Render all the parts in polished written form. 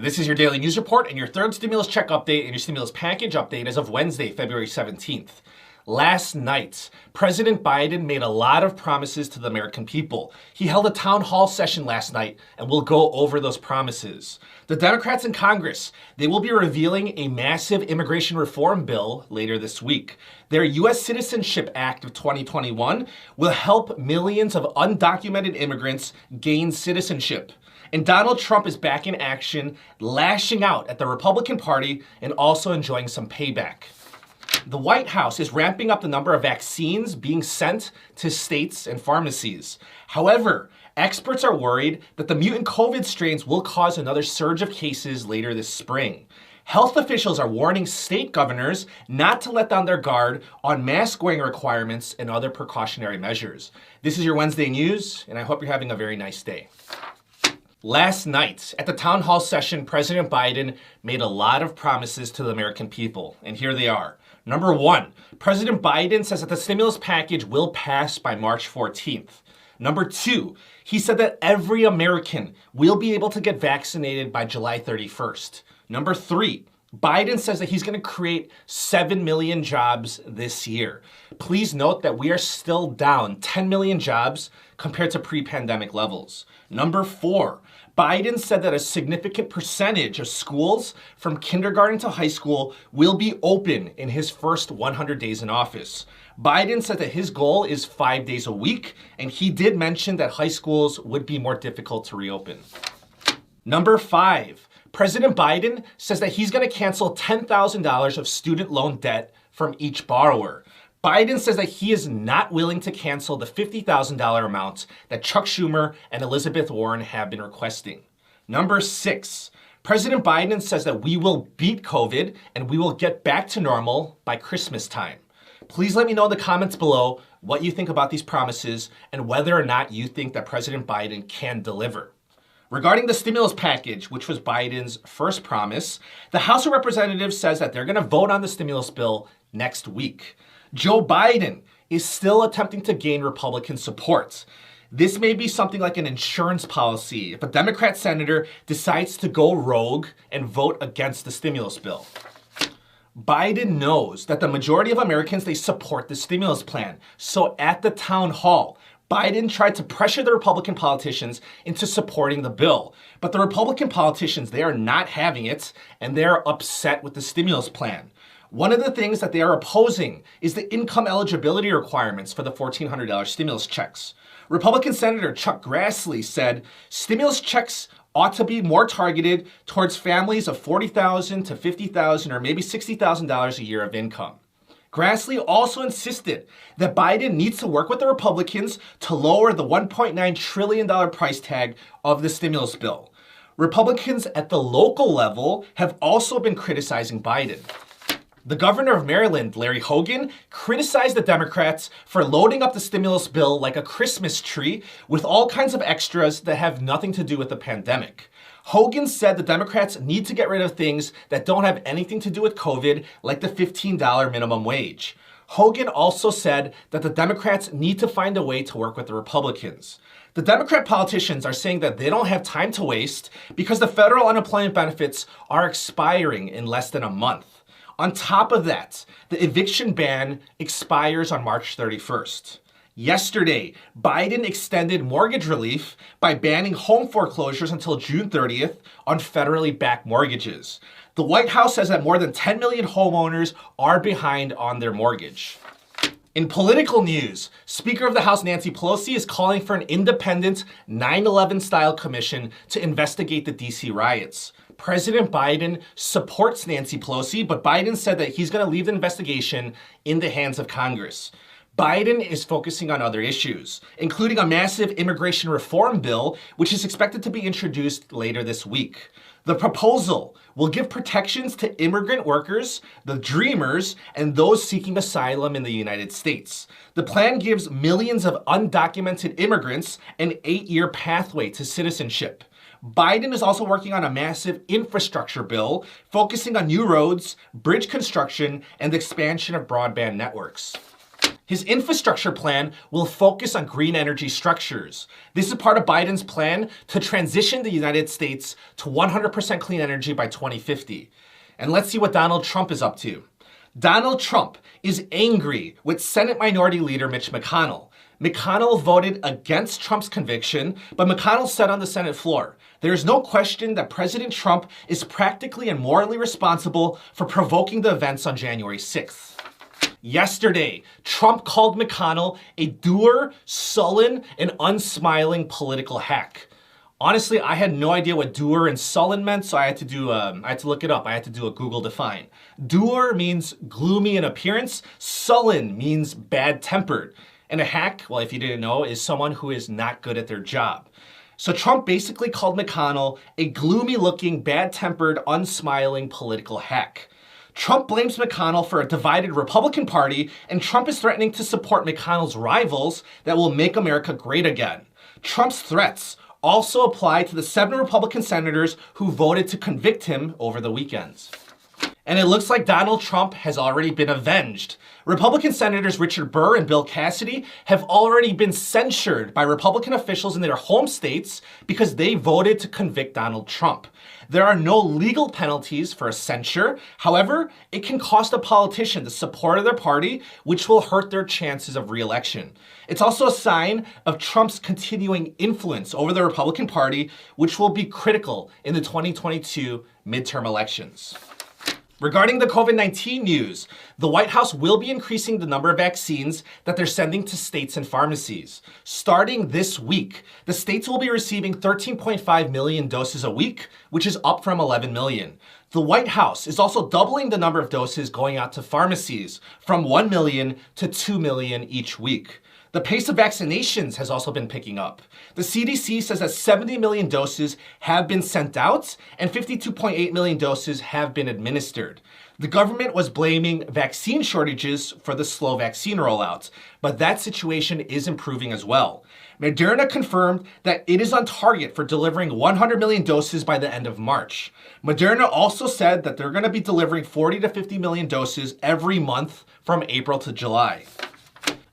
This is your daily news report and your third stimulus check update and your stimulus package update as of Wednesday, February 17th. Last night, President Biden made a lot of promises to the American people. He held a town hall session last night and we'll go over those promises. The Democrats in Congress, they will be revealing a massive immigration reform bill later this week. Their U.S. Citizenship Act of 2021 will help millions of undocumented immigrants gain citizenship. And Donald Trump is back in action, lashing out at the Republican Party and also enjoying some payback. The White House is ramping up the number of vaccines being sent to states and pharmacies. However, experts are worried that the mutant COVID strains will cause another surge of cases later this spring. Health officials are warning state governors not to let down their guard on mask-wearing requirements and other precautionary measures. This is your Wednesday news, and I hope you're having a very nice day. Last night, at the town hall session, President Biden made a lot of promises to the American people, and here they are. Number one, President Biden says that the stimulus package will pass by March 14th. Number two, he said that every American will be able to get vaccinated by July 31st. Number three, Biden says that he's going to create 7 million jobs this year. Please note that we are still down 10 million jobs compared to pre-pandemic levels. Number four, Biden said that a significant percentage of schools from kindergarten to high school will be open in his first 100 days in office. Biden said that his goal is 5 days a week, and he did mention that high schools would be more difficult to reopen. Number five, President Biden says that he's going to cancel $10,000 of student loan debt from each borrower. Biden says that he is not willing to cancel the $50,000 amount that Chuck Schumer and Elizabeth Warren have been requesting. Number six, President Biden says that we will beat COVID and we will get back to normal by Christmas time. Please let me know in the comments below what you think about these promises and whether or not you think that President Biden can deliver. Regarding the stimulus package, which was Biden's first promise, the House of Representatives says that they're going to vote on the stimulus bill next week. Joe Biden is still attempting to gain Republican support. This may be something like an insurance policy if a Democrat senator decides to go rogue and vote against the stimulus bill. Biden knows that the majority of Americans, they support the stimulus plan. So at the town hall, Biden tried to pressure the Republican politicians into supporting the bill. But the Republican politicians, they are not having it, and they're upset with the stimulus plan. One of the things that they are opposing is the income eligibility requirements for the $1,400 stimulus checks. Republican Senator Chuck Grassley said stimulus checks ought to be more targeted towards families of $40,000 to $50,000 or maybe $60,000 a year of income. Grassley also insisted that Biden needs to work with the Republicans to lower the $1.9 trillion price tag of the stimulus bill. Republicans at the local level have also been criticizing Biden. The governor of Maryland, Larry Hogan, criticized the Democrats for loading up the stimulus bill like a Christmas tree with all kinds of extras that have nothing to do with the pandemic. Hogan said the Democrats need to get rid of things that don't have anything to do with COVID, like the $15 minimum wage. Hogan also said that the Democrats need to find a way to work with the Republicans. The Democrat politicians are saying that they don't have time to waste because the federal unemployment benefits are expiring in less than a month. On top of that, the eviction ban expires on March 31st. Yesterday, Biden extended mortgage relief by banning home foreclosures until June 30th on federally backed mortgages. The White House says that more than 10 million homeowners are behind on their mortgage. In political news, Speaker of the House Nancy Pelosi is calling for an independent 9/11-style commission to investigate the DC riots. President Biden supports Nancy Pelosi, but Biden said that he's going to leave the investigation in the hands of Congress. Biden is focusing on other issues, including a massive immigration reform bill, which is expected to be introduced later this week. The proposal will give protections to immigrant workers, the Dreamers, and those seeking asylum in the United States. The plan gives millions of undocumented immigrants an 8-year pathway to citizenship. Biden is also working on a massive infrastructure bill focusing on new roads, bridge construction, and the expansion of broadband networks. His infrastructure plan will focus on green energy structures. This is part of Biden's plan to transition the United States to 100% clean energy by 2050. And let's see what Donald Trump is up to. Donald Trump is angry with Senate Minority Leader Mitch McConnell. McConnell voted against Trump's conviction, but McConnell said on the Senate floor, "There is no question that President Trump is practically and morally responsible for provoking the events on January 6th. Yesterday, Trump called McConnell a dour, sullen, and unsmiling political hack. Honestly, I had no idea what dour and sullen meant, so I had to look it up. I had to do a Google define. Dour means gloomy in appearance. Sullen means bad-tempered. And a hack, well, if you didn't know, is someone who is not good at their job. So Trump basically called McConnell a gloomy-looking, bad-tempered, unsmiling political hack. Trump blames McConnell for a divided Republican Party, and Trump is threatening to support McConnell's rivals that will make America great again. Trump's threats also apply to the 7 Republican senators who voted to convict him over the weekends. And it looks like Donald Trump has already been avenged. Republican Senators Richard Burr and Bill Cassidy have already been censured by Republican officials in their home states because they voted to convict Donald Trump. There are no legal penalties for a censure. However, it can cost a politician the support of their party, which will hurt their chances of re-election. It's also a sign of Trump's continuing influence over the Republican Party, which will be critical in the 2022 midterm elections. Regarding the COVID-19 news, the White House will be increasing the number of vaccines that they're sending to states and pharmacies. Starting this week, the states will be receiving 13.5 million doses a week, which is up from 11 million. The White House is also doubling the number of doses going out to pharmacies from 1 million to 2 million each week. The pace of vaccinations has also been picking up. The CDC says that 70 million doses have been sent out and 52.8 million doses have been administered. The government was blaming vaccine shortages for the slow vaccine rollout, but that situation is improving as well. Moderna confirmed that it is on target for delivering 100 million doses by the end of March. Moderna also said that they're going to be delivering 40 to 50 million doses every month from April to July.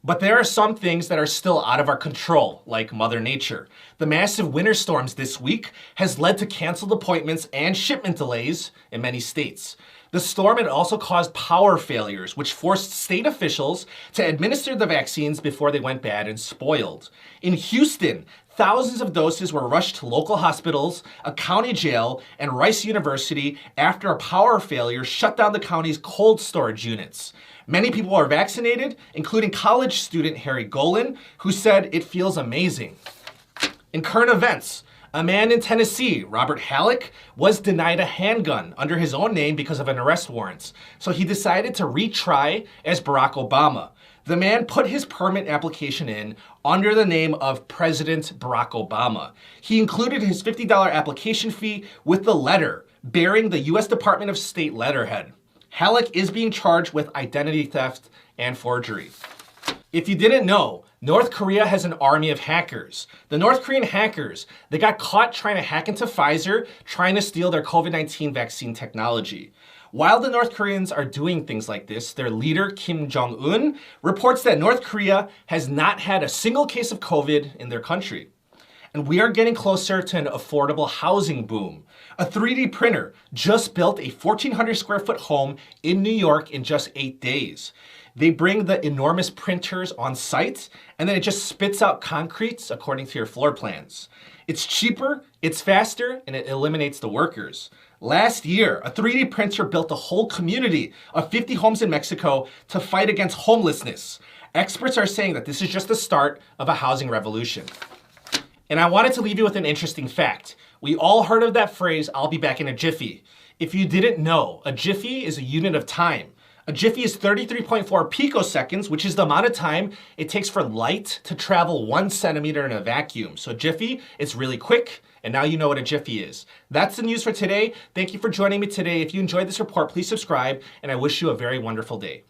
But there are some things that are still out of our control, like Mother Nature. The massive winter storms this week has led to canceled appointments and shipment delays in many states. The storm had also caused power failures, which forced state officials to administer the vaccines before they went bad and spoiled. In Houston, thousands of doses were rushed to local hospitals, a county jail, and Rice University after a power failure shut down the county's cold storage units. Many people are vaccinated, including college student Harry Golan, who said it feels amazing. In current events, a man in Tennessee, Robert Halleck, was denied a handgun under his own name because of an arrest warrant, so he decided to retry as Barack Obama. The man put his permit application in under the name of President Barack Obama. He included his $50 application fee with the letter bearing the U.S. Department of State letterhead. Halleck is being charged with identity theft and forgery. If you didn't know, North Korea has an army of hackers. The North Korean hackers, they got caught trying to hack into Pfizer, trying to steal their COVID-19 vaccine technology. While the North Koreans are doing things like this, their leader, Kim Jong-un, reports that North Korea has not had a single case of COVID in their country. And we are getting closer to an affordable housing boom. A 3D printer just built a 1,400 square foot home in New York in just 8 days. They bring the enormous printers on site, and then it just spits out concrete according to your floor plans. It's cheaper, it's faster, and it eliminates the workers. Last year, a 3D printer built a whole community of 50 homes in Mexico to fight against homelessness. Experts are saying that this is just the start of a housing revolution. And I wanted to leave you with an interesting fact. We all heard of that phrase, "I'll be back in a jiffy." If you didn't know, a jiffy is a unit of time. A jiffy is 33.4 picoseconds, which is the amount of time it takes for light to travel 1 centimeter in a vacuum. So jiffy, it's really quick, and now you know what a jiffy is. That's the news for today. Thank you for joining me today. If you enjoyed this report, please subscribe, and I wish you a very wonderful day.